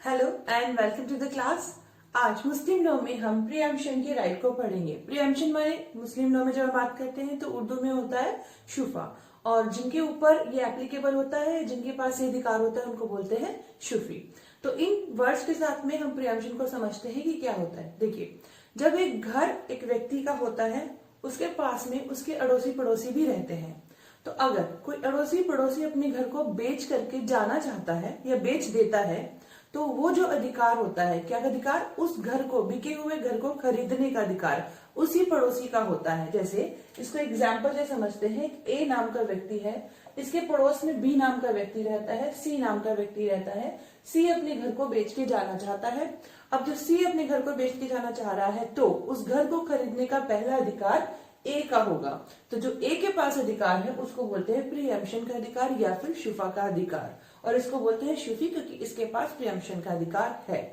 Hello and welcome to the class. आज Muslim law में हम प्रीएम्पशन के राइट को पढ़ेंगे। प्रीएम्पशन माने मुस्लिम लॉ में जब हम बात करते हैं तो उर्दू में होता है शुफा, और जिनके ऊपर ये एप्लीकेबल होता है, जिनके पास ये अधिकार होता है, उनको बोलते हैं शुफी। तो इन वर्ड्स के साथ में हम प्रीएम्पशन को समझते हैं कि क्या होता है। देखिए, जब एक घर एक व्यक्ति का होता है, उसके पास में उसके अड़ोसी पड़ोसी भी रहते हैं। तो अगर कोई अड़ोसी पड़ोसी अपने घर को बेच करके जाना चाहता है या बेच देता है, तो वो जो अधिकार होता है, क्या अधिकार, उस घर को, बिके हुए घर को खरीदने का अधिकार उसी पड़ोसी का होता है। जैसे इसको एग्जाम्पल से समझते हैं। ए नाम का व्यक्ति है, इसके पड़ोस में बी नाम का व्यक्ति रहता है, सी नाम का व्यक्ति रहता है। सी अपने घर को बेच के जाना चाहता है। अब जो सी अपने घर को बेच के जाना चाह रहा है, तो उस घर को खरीदने का पहला अधिकार ए का होगा। तो जो ए के पास अधिकार है उसको बोलते हैं प्रीएम्पशन का अधिकार या फिर शुफा का अधिकार, और इसको बोलते हैं शुफी क्योंकि इसके पास प्रीएम्पशन का अधिकार है।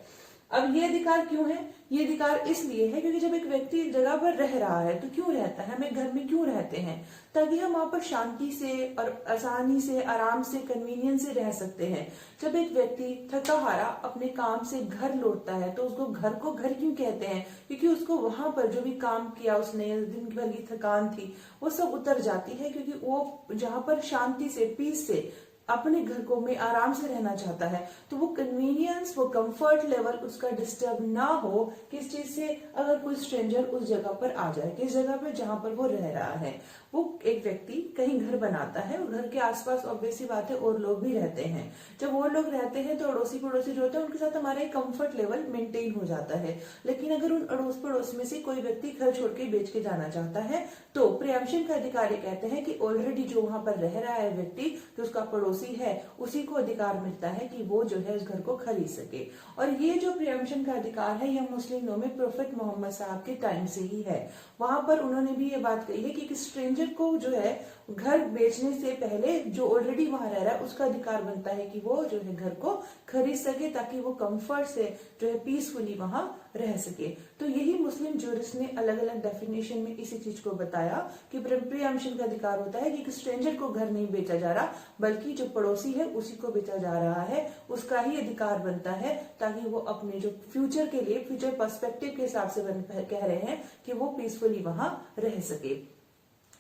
अब ये अधिकार क्यों है? ये अधिकार इसलिए है क्योंकि जब एक व्यक्ति एक जगह पर रह रहा है, तो क्यों रहता है, हम एक घर में क्यों रहते हैं? ताकि हम वहां पर शांति से और आसानी से, आराम से, कन्वीनियंस से रह सकते हैं। जब एक व्यक्ति थका हारा अपने काम से घर लौटता है, तो उसको घर को घर क्यों कहते हैं? क्योंकि उसको वहां पर जो भी काम किया उसने, दिन भर की थकान थी, वो सब उतर जाती है, क्योंकि वो जहां पर शांति से, पीस से अपने घर को में आराम से रहना चाहता है। तो वो कन्वीनियंस, वो कंफर्ट लेवल उसका डिस्टर्ब ना हो किस चीज से, अगर कोई स्ट्रेंजर उस जगह पर आ जाए, किस जगह पर जहां पर वो रह रहा है। वो एक व्यक्ति कहीं घर बनाता है और घर के आसपास ऑब्वियसली बात है और लोग भी रहते हैं। जब वो लोग रहते हैं तो अड़ोसी पड़ोसी जो होते हैं उनके साथ हमारा एक कंफर्ट लेवल मेंटेन हो जाता है। लेकिन अगर उन अड़ोस पड़ोस में से कोई व्यक्ति घर छोड़ के बेच के जाना चाहता है, तो प्रीएम्पशन का अधिकारी कहते हैं कि ऑलरेडी जो वहां पर रह रहा है व्यक्ति, जो उसका पड़ोसी है, उसी को अधिकार मिलता है कि वो जो है उस घर को खरीद सके। और ये जो प्रीएम्पशन का अधिकार है, यह मुस्लिम लॉ में प्रोफेट मोहम्मद साहब के टाइम से ही है। वहां पर उन्होंने भी ये बात कही है कि स्ट्रेंजर को जो है घर बेचने से पहले जो ऑलरेडी वहां रह रहा है उसका अधिकार बनता है कि वो जो है घर को खरीद सके, ताकि वो कंफर्ट से जो है पीसफुली वहां रह सके। तो यही मुस्लिम जूरिस्ट ने अलग अलग डेफिनेशन में इसी चीज को बताया कि प्रीएम्पशन का अधिकार होता है कि स्ट्रेंजर को घर नहीं बेचा जा रहा, बल्कि जो पड़ोसी है उसी को बेचा जा रहा है, उसका ही अधिकार बनता है, ताकि वो अपने जो फ्यूचर के लिए, फ्यूचर पर्सपेक्टिव के हिसाब से कह रहे हैं कि वो पीसफुली वहां रह सके।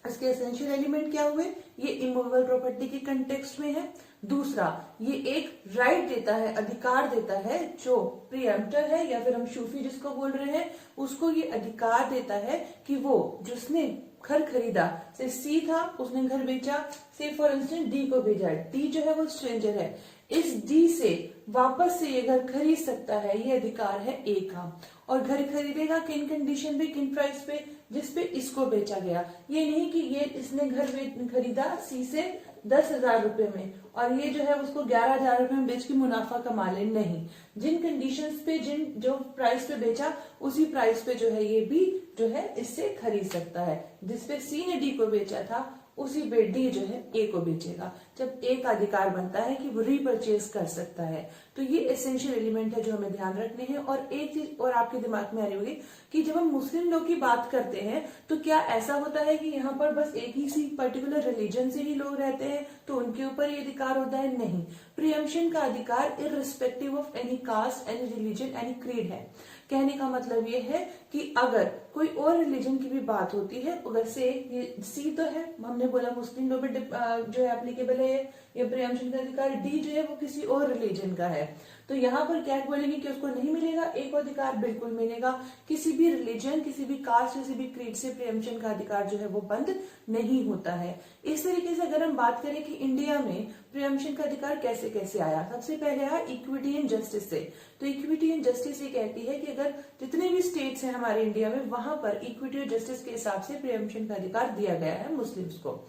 इसके एसेंशियल एलिमेंट क्या हुए? ये इमूवेबल प्रॉपर्टी के कंटेक्स्ट में है। दूसरा, ये एक राइट देता है, अधिकार देता है, जो प्रीएम्प्टर है या फिर हम शूफी जिसको बोल रहे हैं, उसको ये अधिकार देता है कि वो जिसने घर खरीदा, से सी था, उसने घर बेचा, से फॉर इंस्टेंस डी को भेजा, डी जो है वो स्ट्रेंजर है, इस डी से वापस से ये घर खरीद सकता है, ये अधिकार है ए का। और घर खरीदेगा किन कंडीशन पे, किन प्राइस पे, जिसपे इसको बेचा गया। ये नहीं कि ये इसने घर खरीदा सी से 10,000 रुपए में और ये जो है उसको 11,000 रुपए में बेच के मुनाफा कमा ले, नहीं। जिन कंडीशंस पे, जो प्राइस पे बेचा, उसी प्राइस पे जो है ये भी जो है इससे खरीद सकता है। जिसपे सी ने डी को बेचा था, उसी पे डी जो है ए को बेचेगा, जब ए का अधिकार बनता है कि वो रीपरचेज कर सकता है। तो ये एसेंशियल एलिमेंट है जो हमें ध्यान रखने हैं। और एक चीज और आपके दिमाग में आ रही होगी कि जब हम मुस्लिम लोग की बात करते हैं, तो क्या ऐसा होता है कि यहाँ पर बस एक ही सी पर्टिकुलर रिलीजन से ही लोग रहते हैं तो उनके ऊपर ये अधिकार होता है? नहीं। प्रीएम्पशन का अधिकार irrespective of any caste, any religion, any creed है। कहने का मतलब ये है कि अगर कोई और रिलीजन की भी बात होती है, अगर से ये सी तो है, हमने बोला मुस्लिम लोग जो है एप्लीकेबल है ये प्रीएम्पशन का अधिकार, डी जो है वो किसी और रिलीजन का है, तो यहाँ पर क्या बोलेंगे कि उसको नहीं मिलेगा? एक अधिकार बिल्कुल मिलेगा। किसी भी रिलीजन, किसी भी कास्ट, किसी भी क्रीड से प्रीएम्पशन का अधिकार जो है वो बंद नहीं होता है। इस तरीके से अगर हम बात करें कि इंडिया में प्रीएम्पशन का अधिकार कैसे कैसे आया, सबसे पहले आया इक्विटी एंड जस्टिस से। तो इक्विटी एंड जस्टिस ये कहती है कि अगर जितने भी स्टेट्स हैं हमारे इंडिया में, वहां पर इक्विटी और जस्टिस के हिसाब से प्रीएम्पशन का अधिकार दिया गया है मुस्लिम्स को।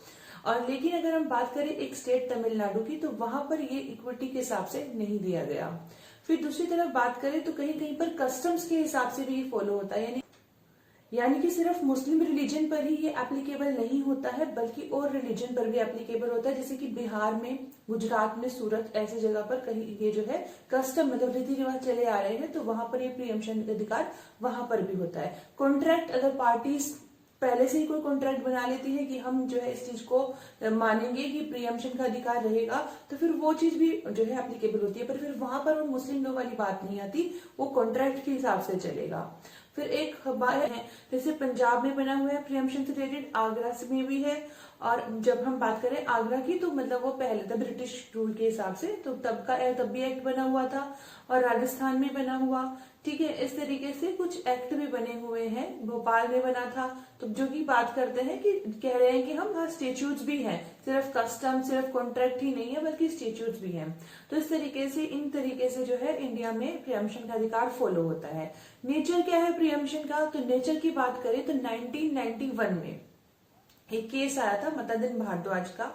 और लेकिन अगर हम बात करें एक स्टेट तमिलनाडु की, तो वहां पर ये इक्विटी के हिसाब से नहीं दिया गया। फिर दूसरी तरफ बात करें तो कहीं कहीं पर कस्टम्स के हिसाब से भी फॉलो होता है, यानी कि सिर्फ मुस्लिम रिलीजन पर ही ये एप्लीकेबल नहीं होता है, बल्कि और रिलीजन पर भी एप्लीकेबल होता है। जैसे कि बिहार में, गुजरात में, सूरत, ऐसी जगह पर कहीं ये जो है कस्टम मतलब रीति रिवाज चले आ रहे हैं, तो वहां पर ये प्रीएम्पशन अधिकार वहां पर भी होता है। कॉन्ट्रैक्ट अगर पार्टीज पहले से ही कोई कॉन्ट्रैक्ट बना लेती है कि हम जो है इस चीज को मानेंगे कि प्रियम्पशन का अधिकार रहेगा, तो फिर वो चीज भी जो है एप्लीकेबल होती है। पर फिर वहां पर वो मुस्लिम लॉ वाली बात नहीं आती, वो कॉन्ट्रैक्ट के हिसाब से चलेगा। फिर एक बात है, जैसे पंजाब में बना हुआ है प्रियम्पशन से रिलेटेड, आगरा में भी है। और जब हम बात करें आगरा की, तो मतलब वो पहले था ब्रिटिश रूल के हिसाब से, तो तब भी एक्ट बना हुआ था, और राजस्थान में बना हुआ। ठीक है, इस तरीके से कुछ एक्ट भी बने हुए हैं, भोपाल में बना था। तो जो की बात करते हैं कि कह रहे हैं कि हम हाँ स्टेच्यूट्स भी हैं, सिर्फ कस्टम सिर्फ कॉन्ट्रैक्ट ही नहीं है बल्कि स्टेच्यूट्स भी हैं। तो इस तरीके से इन तरीके से जो है इंडिया में प्रियम्पशन का अधिकार फॉलो होता है। नेचर क्या है प्रियम्पशन का, तो नेचर की बात करें तो 1991 में एक केस आया था मतादिन भारद्वाज का।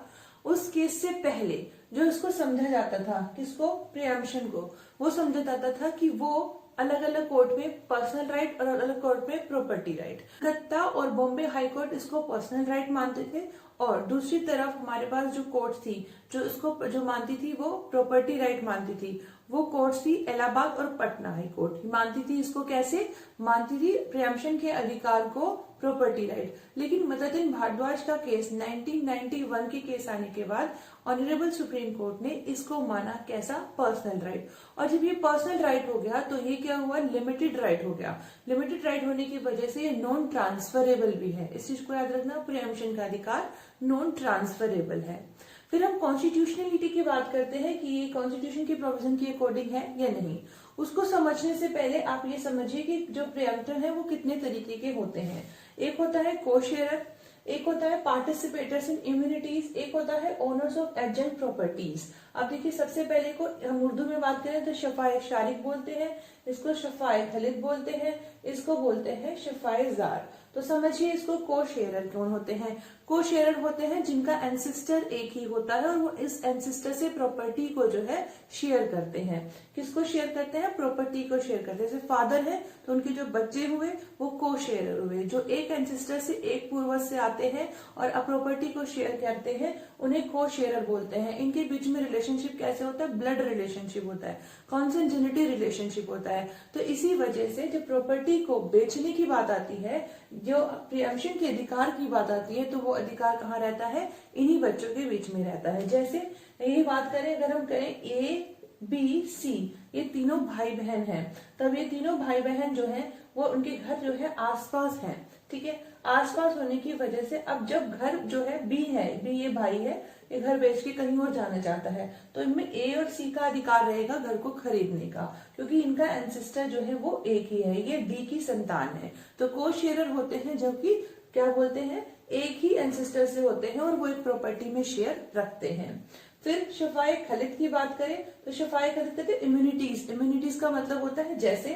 उस केस से पहले जो इसको समझा जाता था, किसको, प्रियम्पशन को, वो समझा जाता था कि वो अलग अलग कोर्ट में पर्सनल राइट और अलग अलग कोर्ट में प्रॉपर्टी राइट। कलकत्ता और बॉम्बे हाई कोर्ट इसको पर्सनल राइट मानते थे, और दूसरी तरफ हमारे पास जो कोर्ट थी जो इसको जो मानती थी वो प्रॉपर्टी राइट मानती थी, वो कोर्ट थी इलाहाबाद और पटना हाई कोर्ट मानती थी। इसको कैसे मानती थी, प्रियम्पशन के अधिकार को प्रॉपर्टी राइट। लेकिन मतादिन भारद्वाज का केस 1991 के केस आने के बाद ऑनरेबल सुप्रीम कोर्ट ने इसको माना कैसा, पर्सनल राइट। और जब ये पर्सनल राइट हो गया तो ये क्या हुआ, लिमिटेड राइट हो गया। लिमिटेड राइट होने की वजह से ये नॉन ट्रांसफरेबल भी है, इस चीज को याद रखना, प्रियम्पशन का अधिकार नॉन ट्रांसफरेबल है। फिर हम कॉन्स्टिट्यूशनलिटी की बात करते हैं कि ये कॉन्स्टिट्यूशन के प्रोविजन के अकॉर्डिंग है या नहीं। उसको समझने से पहले आप ये समझिए कि जो प्रियम्पटर है वो कितने तरीके के होते हैं। एक होता है कोशेरर, एक होता है पार्टिसिपेटर्स इन इम्यूनिटीज, एक होता है ओनर्स ऑफ एडजंट प्रॉपर्टीज। अब देखिए सबसे पहले को हम उर्दू में बात करें तो शफाए शारिक बोलते हैं, इसको शफाए खलिद बोलते हैं, इसको बोलते हैं शफाए जार। तो समझिए इसको को-शेयरर कौन होते हैं। को-शेयरर होते हैं जिनका एंसेस्टर एक ही होता है और वो इस एंसेस्टर से प्रॉपर्टी को जो है शेयर करते हैं। किसको शेयर करते हैं, प्रॉपर्टी को शेयर करते हैं। जैसे फादर है तो उनके जो बच्चे हुए वो को-शेयरर हुए, जो एक एंसेस्टर से एक पूर्वज से आते हैं और प्रॉपर्टी को शेयर करते हैं, उन्हें को-शेयरर बोलते हैं। इनके बीच में रिलेशनशिप कैसे होता है, ब्लड रिलेशनशिप होता है, कॉन्सेंजेनिटी रिलेशनशिप होता है। तो इसी वजह से जब प्रॉपर्टी को बेचने की बात आती है, जो प्रियम्पशन के अधिकार की बात आती है, तो वो अधिकार कहाँ रहता है, इन्हीं बच्चों के बीच में रहता है। जैसे ये बात करें, अगर हम करें ए बी सी, ये तीनों भाई बहन हैं, तब ये तीनों भाई बहन जो हैं वो उनके घर जो है आसपास हैं। ठीक है, आसपास होने की वजह से अब जब घर जो है बी है, बी ये भाई है, ये घर बेच के कहीं और जाना चाहता है, तो इनमें ए और सी का अधिकार रहेगा घर को खरीदने का, क्योंकि इनका एंसेस्टर जो है वो एक ही है, ये बी की संतान है। तो को शेयरर होते हैं जबकि क्या बोलते हैं, एक ही एंसेस्टर से होते हैं और वो एक प्रॉपर्टी में शेयर रखते हैं। फिर शफाए खलिद की बात करें तो शफाए खलिद कहते हैं इम्यूनिटीज। इम्यूनिटीज का मतलब होता है जैसे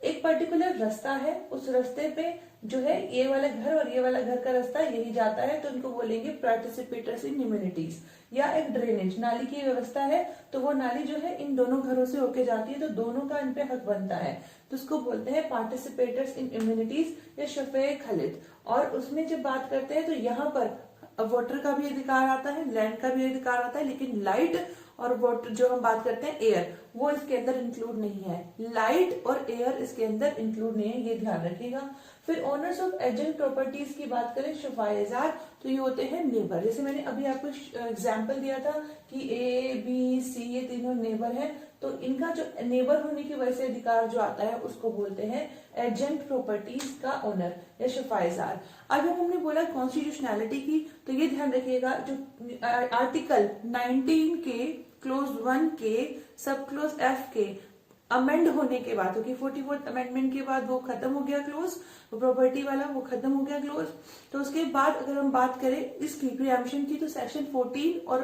एक पर्टिकुलर रास्ता है, उस रास्ते पे जो है ये वाला घर और ये वाला घर का रास्ता यही जाता है, तो इनको बोलेंगे पार्टिसिपेटर्स इन इम्यूनिटीज। या एक ड्रेनेज नाली की व्यवस्था है, तो वो नाली जो है इन दोनों घरों से होके जाती है, तो दोनों का इन पे हक बनता है, तो उसको बोलते हैं पार्टिसिपेटर्स इन इम्यूनिटीज या शफाए खलिद। और उसमें जब बात करते हैं तो यहाँ पर वाटर का भी अधिकार आता है, लैंड का भी अधिकार आता है, लेकिन लाइट और वाटर जो हम बात करते हैं एयर, वो इसके अंदर इंक्लूड नहीं है। लाइट और एयर इसके अंदर इंक्लूड नहीं है, ये ध्यान रखिएगा। फिर ओनर्स ऑफ एडजंट प्रॉपर्टीज की बात करें शफाएजार, तो ये होते हैं नेबर। जैसे मैंने अभी आपको एग्जांपल दिया था कि ए बी सी ये तीनों नेबर हैं, तो इनका जो नेबर होने की वजह से अधिकार जो आता है उसको बोलते हैं एडजंट प्रॉपर्टीज का ओनर या शफाएजार। अब जब हमने बोला कॉन्स्टिट्यूशनैलिटी की, तो ये ध्यान रखिएगा जो आर्टिकल 19 के क्लोज 1 के सब क्लोज एफ के अमेंड होने के बाद, क्योंकि 44th अमेंडमेंट के बाद वो खत्म हो गया क्लोज, प्रॉपर्टी वाला वो खत्म हो गया क्लोज। तो उसके बाद अगर हम बात करें इसकी प्रियम्पशन की, तो सेक्शन 14 और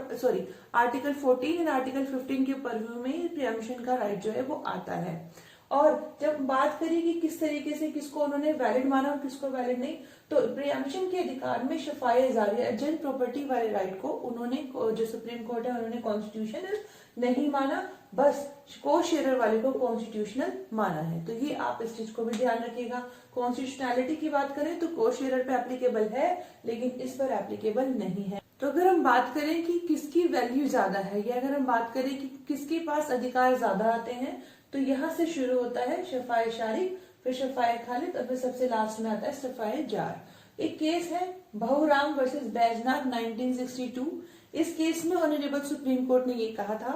आर्टिकल 14 और आर्टिकल 15 के परव्यू में प्रियम्पशन का राइट जो है वो आता है। और जब बात करें कि किस तरीके से किसको उन्होंने वैलिड माना और किसको वैलिड नहीं, तो प्रियम्पशन के अधिकार में शफाए जारी एजेंट प्रॉपर्टी वाले राइट को उन्होंने, जो सुप्रीम कोर्ट है, उन्होंने कॉन्स्टिट्यूशनल नहीं माना, बस को शेयरर वाले को कॉन्स्टिट्यूशनल माना है। तो ये आप इस चीज को भी ध्यान रखिएगा। कॉन्स्टिट्यूशनैलिटी की बात करें तो को शेयरर पे एप्लीकेबल है, लेकिन इस पर एप्लीकेबल नहीं है। तो अगर हम बात करें कि किसकी वैल्यू ज्यादा है, या अगर हम बात करें कि किसके पास अधिकार ज्यादा आते हैं, तो यहाँ से शुरू होता है शफाए शारिक, फिर शफाए खालिद और फिर सबसे लास्ट में आता है शफाए जार। एक केस है बहुराम वर्सेस बैजनाथ 1962। इस केस में ऑनरेबल सुप्रीम कोर्ट ने ये कहा था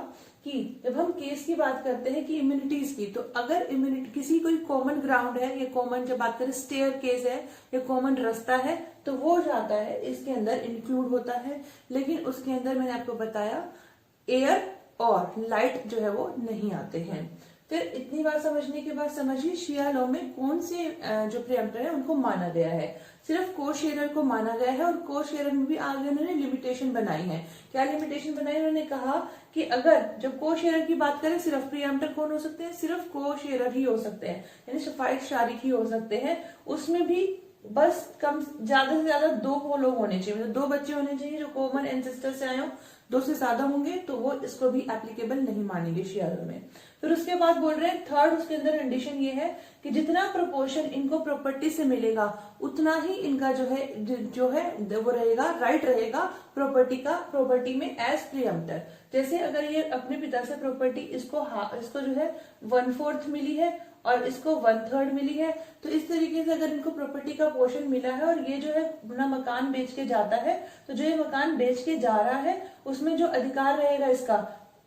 कि जब हम केस की बात करते हैं कि इम्यूनिटीज की, तो अगर इम्यूनिटी किसी कोई कॉमन ग्राउंड है या कॉमन जब बात करें स्टेयर केस है या कॉमन रास्ता है तो वो जाता है, इसके अंदर इंक्लूड होता है। लेकिन उसके अंदर मैंने आपको बताया एयर और लाइट जो है वो नहीं आते हैं। फिर इतनी बात समझने के बाद समझिए शिया लॉ में कौन से जो प्रीएम्प्टर है उनको माना गया है। सिर्फ को शेयरर को माना गया है और को शेयरर में भी आगे उन्होंने लिमिटेशन बनाई है। क्या लिमिटेशन बनाई? उन्होंने कहा कि अगर जब को शेयरर की बात करें सिर्फ प्रीएम्प्टर कौन हो सकते हैं? सिर्फ को शेयरर ही हो सकते हैं, यानी शफायत शारिक ही हो सकते हैं। उसमें भी बस कम ज्यादा से ज्यादा 2 लोग होने चाहिए, मतलब 2 बच्चे होने चाहिए जो कॉमन एंसेस्टर से आए हो। 2 से ज्यादा होंगे तो वो इसको भी एप्लीकेबल नहीं मानेंगे शिया लॉ में। फिर उसके बाद बोल रहे हैं थर्ड, उसके अंदर कंडीशन ये है कि जितना प्रोपोर्शन इनको प्रॉपर्टी से मिलेगा उतना ही इनका जो है वो रहेगा, राइट रहेगा प्रॉपर्टी में एज प्रीएम्प्टर। जैसे अगर ये अपने पिता से प्रॉपर्टी इसको जो है 1/4 मिली है और इसको 1/3 मिली है, तो इस तरीके से अगर इनको प्रॉपर्टी का पोर्शन मिला है और ये जो है अपना मकान बेच के जाता है, तो जो ये मकान बेच के जा रहा है उसमें जो अधिकार रहेगा इसका,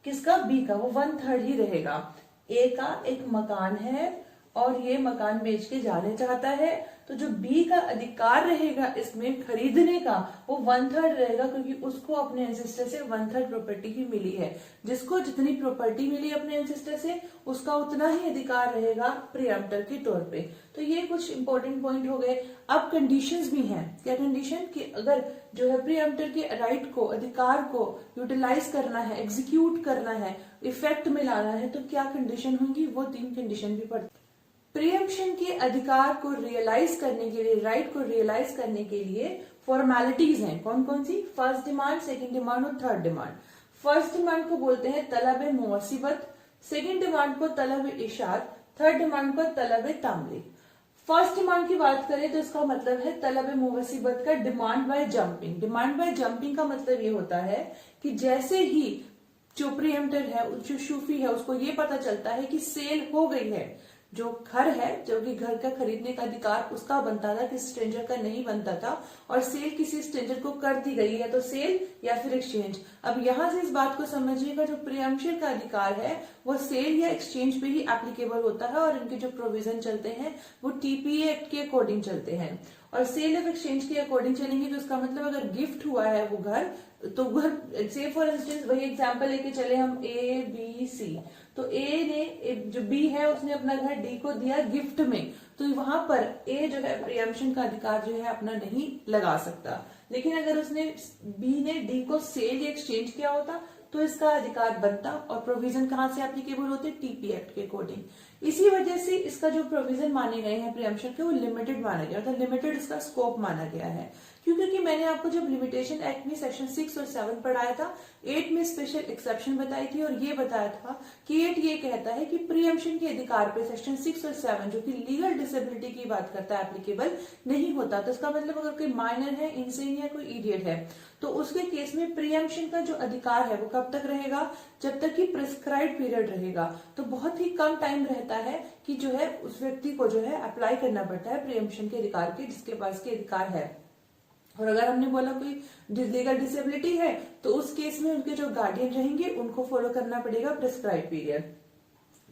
किसका? बी का, वो 1/3 ही रहेगा। ए का एक मकान है और ये मकान बेच के जाने चाहता है, तो जो बी का अधिकार रहेगा इसमें खरीदने का वो 1/3 रहेगा, क्योंकि उसको अपने एंसेस्टर से 1/3 प्रॉपर्टी ही मिली है। जिसको जितनी प्रॉपर्टी मिली अपने एंसेस्टर से उसका उतना ही अधिकार रहेगा प्रीएम्प्टर के तौर पे। तो ये कुछ इंपॉर्टेंट पॉइंट हो गए। अब कंडीशंस भी हैं। क्या कंडीशन? कि अगर जो है प्रीएम्प्टर के राइट को, अधिकार को यूटिलाइज करना है, एग्जीक्यूट करना है, इफेक्ट में लाना है, तो क्या कंडीशन होंगी? वो 3 कंडीशन भी पड़ती। प्रीएम्प्शन के अधिकार को रियलाइज करने के लिए, राइट को रियलाइज करने के लिए फॉर्मेलिटीज हैं। कौन कौन सी? फर्स्ट डिमांड, सेकंड डिमांड और थर्ड डिमांड। फर्स्ट डिमांड को बोलते हैं तलब मुवसिबत, सेकंड डिमांड को तलब इशात, थर्ड डिमांड को तलब तामली। फर्स्ट डिमांड की बात करें तो इसका मतलब है तलब मुवसिबत का demand by jumping. Demand by jumping का मतलब ये होता है कि जैसे ही जो प्रीएम्प्टर है, जो शूफी है, उसको ये पता चलता है कि सेल हो गई है, जो घर है, जो कि घर का खरीदने का अधिकार उसका बनता था, किसी स्ट्रेंजर का नहीं बनता था, और सेल किसी स्ट्रेंजर को कर दी गई है, तो सेल या फिर एक्सचेंज। अब यहां से इस बात को समझिएगा, जो प्रीएम्प्शन का अधिकार है वो सेल या एक्सचेंज पे ही एप्लीकेबल होता है, और इनके जो प्रोविजन चलते हैं वो टीपीए एक्ट के अकॉर्डिंग चलते हैं। और सेल ऑफ एक्सचेंज के अकॉर्डिंग चलेंगे, तो इसका मतलब अगर गिफ्ट हुआ है वो घर, तो घर से फॉर इंस्टेंस वही एग्जांपल लेके चले हम ए बी सी, तो ए ने, जो बी है उसने अपना घर डी को दिया गिफ्ट में, तो वहां पर ए जो है प्रीएम्प्शन का अधिकार जो है अपना नहीं लगा सकता। लेकिन अगर उसने बी ने डी को सेल या एक्सचेंज किया होता तो इसका अधिकार बनता, और प्रोविजन कहां से एप्लीकेबल होते? टीपी एक्ट के अकॉर्डिंग। इसी वजह से इसका जो प्रोविजन माने गए हैं प्रीएम्प्शन के, वो लिमिटेड माना गया, अर्थात लिमिटेड इसका स्कोप माना गया है। क्योंकि मैंने आपको जब लिमिटेशन एक्ट में सेक्शन 6 और 7 पढ़ाया था, 8 में स्पेशल एक्सेप्शन बताई थी, और ये बताया था कि 8 ये कहता है कि प्रीएम्प्शन के अधिकार पे सेक्शन 6 और 7 जो कि लीगल डिसेबिलिटी की बात करता है एप्लीकेबल नहीं होता। तो इसका मतलब अगर कोई माइनर है, इंसेन या कोई इडियट है, तो उसके केस में प्रीएम्प्शन का जो अधिकार है वो कब तक रहेगा? जब तक कि प्रिस्क्राइब्ड पीरियड रहेगा। तो बहुत ही कम टाइम रहता है कि जो है उस व्यक्ति को जो है अप्लाई करना पड़ता है प्रीएम्प्शन के अधिकार के, जिसके पास के अधिकार है। और अगर हमने बोला कोई लीगल डिसेबिलिटी है, तो उस केस में उनके जो गार्डियन रहेंगे उनको फॉलो करना पड़ेगा प्रिस्क्राइब पीरियड।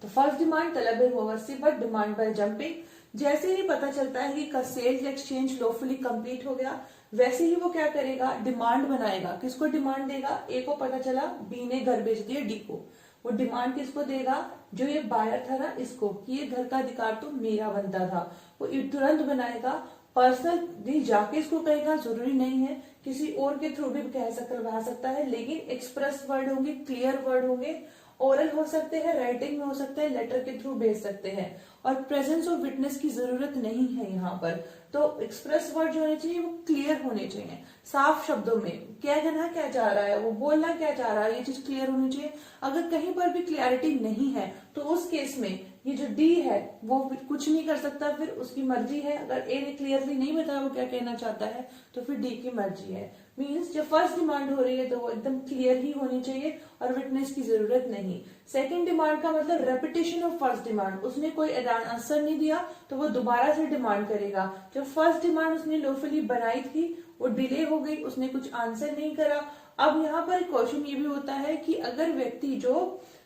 तो फर्स्ट डिमांड तलब मुवसिबत, डिमांड बाय जंपिंग। जैसे ही पता चलता है कि सेल एक्सचेंज लॉफुली कंप्लीट हो गया, वैसे ही वो क्या करेगा? डिमांड बनाएगा। किसको डिमांड देगा? ए को पता चला बी ने घर बेच दिया डी को, वो डिमांड किसको देगा? जो ये बायर था ना, इसको, कि ये घर का अधिकार तो मेरा बनता था। वो तुरंत बनाएगा, पर्सनली जाके इसको कहेगा, जरूरी नहीं है, किसी और के थ्रू भी कह सकता है, लेकिन एक्सप्रेस वर्ड होंगे, क्लियर वर्ड होंगे, ओरल हो सकते हैं, राइटिंग में हो सकते हैं, लेटर के थ्रू भेज सकते हैं, और प्रेजेंस ऑफ विटनेस की जरूरत नहीं है यहाँ पर। तो एक्सप्रेस वर्ड जो होने चाहिए वो क्लियर होने चाहिए, साफ शब्दों में क्या कहना क्या चाह रहा है, वो बोलना क्या चाह रहा है, ये चीज क्लियर होनी चाहिए। अगर कहीं पर भी क्लियरिटी नहीं है तो उस केस में ये जो डी है वो कुछ नहीं कर सकता, फिर उसकी मर्जी है। अगर ए ने क्लियरली नहीं बताया वो क्या कहना चाहता है तो फिर डी की मर्जी है। मीन्स जब फर्स्ट डिमांड हो रही है तो वो एकदम क्लियर ही होनी चाहिए और विटनेस की जरूरत नहीं। सेकंड डिमांड का मतलब रेपिटेशन ऑफ फर्स्ट डिमांड, उसने कोई आंसर नहीं दिया तो वो दोबारा से डिमांड करेगा। जब फर्स्ट डिमांड उसने लॉफुली बनाई थी वो डिले हो गई, उसने कुछ आंसर नहीं करा। अब यहाँ पर क्वेश्चन ये भी होता है कि अगर व्यक्ति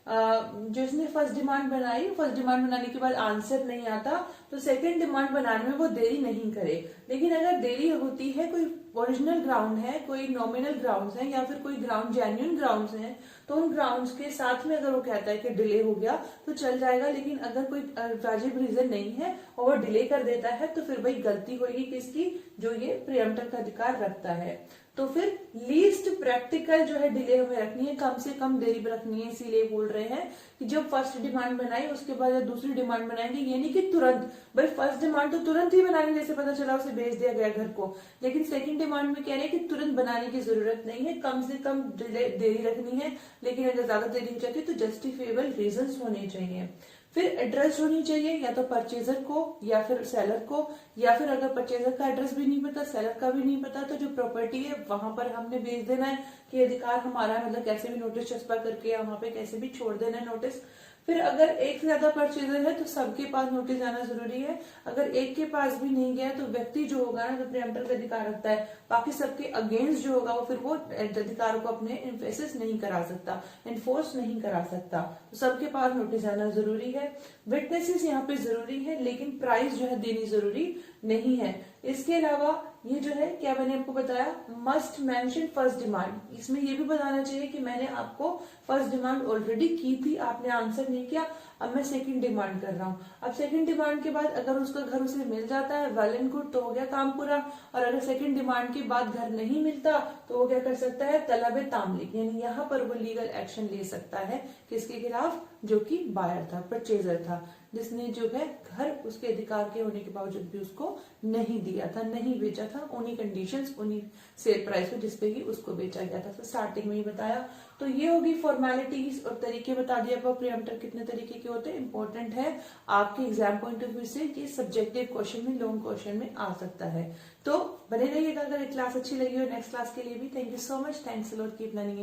जिसने फर्स्ट डिमांड बनाई, फर्स्ट डिमांड बनाने के बाद आंसर नहीं आता तो सेकंड डिमांड बनाने में वो देरी नहीं करे। लेकिन अगर देरी होती है, कोई ओरिजिनल ग्राउंड है, कोई नॉमिनल ग्राउंड्स है या फिर कोई ग्राउंड जेन्युइन ग्राउंड्स हैं, तो उन ग्राउंड्स के साथ में अगर वो कहता है कि डिले हो गया तो चल जाएगा। लेकिन अगर कोई वाजिब रीजन नहीं है और वो डिले कर देता है तो फिर भाई गलती होगी किसकी, जो ये प्रियम्पटर का अधिकार रखता है। तो फिर लीस्ट प्रैक्टिकल जो है डिले हमें रखनी है, कम से कम देरी रखनी है। इसीलिए बोल रहे हैं कि जब फर्स्ट डिमांड बनाई उसके बाद जब दूसरी डिमांड बनाएंगे, यानी कि तुरंत। भाई फर्स्ट डिमांड तो तुरंत ही बनाएंगे, जैसे पता चला उसे भेज दिया गया घर को। लेकिन सेकंड डिमांड में कह रहे हैं कि तुरंत बनाने की जरूरत नहीं है, कम से कम देरी रखनी है। लेकिन अगर ज्यादा देरी हो जाती है तो जस्टिफिएबल रीजंस होने चाहिए। फिर एड्रेस होनी चाहिए या तो परचेजर को या फिर सेलर को, या फिर अगर परचेजर का एड्रेस भी नहीं पता, सेलर का भी नहीं पता, तो जो प्रॉपर्टी है वहां पर हमने भेज देना है कि अधिकार हमारा, मतलब कैसे भी नोटिस छपा करके या वहां पे कैसे भी छोड़ देना है नोटिस। फिर अगर एक से ज्यादा परचेजर है तो सबके पास नोटिस जाना जरूरी है। अगर एक के पास भी नहीं गया तो व्यक्ति जो होगा ना, जो प्रियम्पटर का अधिकार रखता है, बाकी सबके अगेंस्ट जो होगा वो फिर वो अधिकार को अपने इन्फोर्स नहीं करा सकता, इन्फोर्स नहीं करा सकता। तो सबके पास नोटिस जाना जरूरी है। विटनेसेस यहाँ पे जरूरी है, लेकिन प्राइस जो है देनी जरूरी नहीं है। इसके अलावा ये जो है, क्या मैंने आपको बताया, मस्ट मेंशन फर्स्ट डिमांड। इसमें ये भी बताना चाहिए कि मैंने आपको फर्स्ट डिमांड ऑलरेडी की थी, आपने आंसर नहीं किया, अब मैं सेकंड डिमांड कर रहा हूँ। अब सेकंड डिमांड के बाद अगर उसका घर उसे मिल जाता है, वेल एंड गुड, तो हो गया काम पूरा। और अगर सेकंड डिमांड के बाद घर नहीं मिलता तो वो क्या कर सकता है, तलब तामलिक, यानी यहाँ पर वो लीगल एक्शन ले सकता है। किसके खिलाफ, जो कि बायर था, परचेजर था, जिसने जो है घर उसके अधिकार के होने के बावजूद भी उसको नहीं दिया था, नहीं बेचा था, उन्हीं कंडीशंस, उन्हीं सेल प्राइस पे जिसपे कि उसको बेचा गया था। तो स्टार्टिंग में ही बताया। तो ये होगी फॉर्मेलिटीज और तरीके बता दिया आपको प्रियम्पटर कितने तरीके के होते हैं। इंपॉर्टेंट है आपके एग्जाम पॉइंट ऑफ व्यू से, ये सब्जेक्टिव क्वेश्चन में, लॉन्ग क्वेश्चन में आ सकता है। तो बने रहिएगा। अगर क्लास अच्छी लगी हो नेक्स्ट क्लास के लिए भी। Thank you so much, thanks a lot, keep learning.